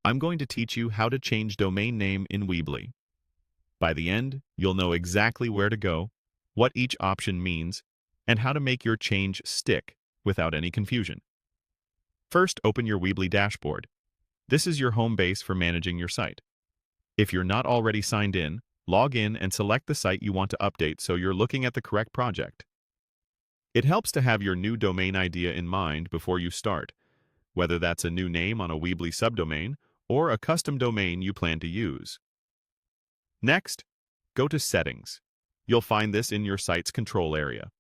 I'm going to teach you how to change domain name in Weebly. By the end, you'll know exactly where to go, what each option means, and how to make your change stick without any confusion. First, open your Weebly dashboard. This is your home base for managing your site. If you're not already signed in, log in and select the site you want to update so you're looking at the correct project. It helps to have your new domain idea in mind before you start, whether that's a new name on a Weebly subdomain or a custom domain you plan to use. Next, go to Settings. You'll find this in your site's control area.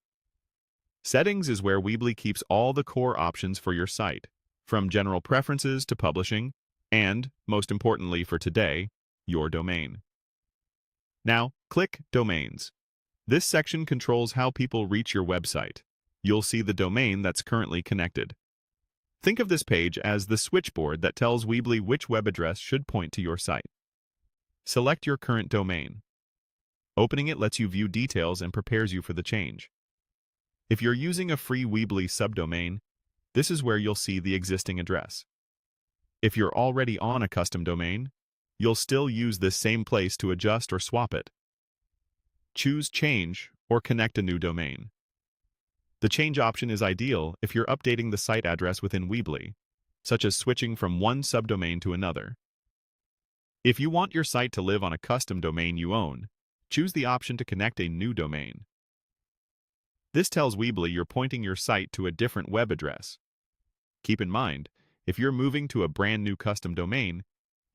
Settings is where Weebly keeps all the core options for your site, from general preferences to publishing, and, most importantly for today, your domain. Now, click Domains. This section controls how people reach your website. You'll see the domain that's currently connected. Think of this page as the switchboard that tells Weebly which web address should point to your site. Select your current domain. Opening it lets you view details and prepares you for the change. If you're using a free Weebly subdomain, this is where you'll see the existing address. If you're already on a custom domain, you'll still use this same place to adjust or swap it. Choose Change or Connect a new domain. The change option is ideal if you're updating the site address within Weebly, such as switching from one subdomain to another. If you want your site to live on a custom domain you own, choose the option to connect a new domain. This tells Weebly you're pointing your site to a different web address. Keep in mind, if you're moving to a brand new custom domain,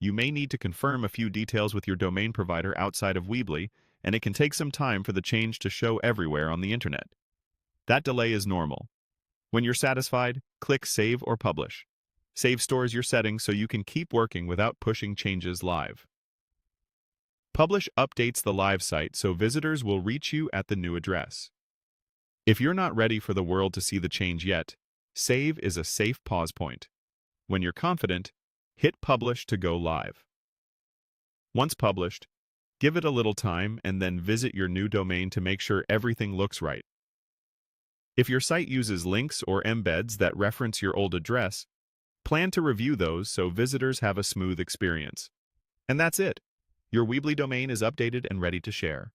you may need to confirm a few details with your domain provider outside of Weebly, and it can take some time for the change to show everywhere on the internet. That delay is normal. When you're satisfied, click Save or Publish. Save stores your settings so you can keep working without pushing changes live. Publish updates the live site so visitors will reach you at the new address. If you're not ready for the world to see the change yet, Save is a safe pause point. When you're confident, hit Publish to go live. Once published, give it a little time and then visit your new domain to make sure everything looks right. If your site uses links or embeds that reference your old address, plan to review those so visitors have a smooth experience. And that's it. Your Weebly domain is updated and ready to share.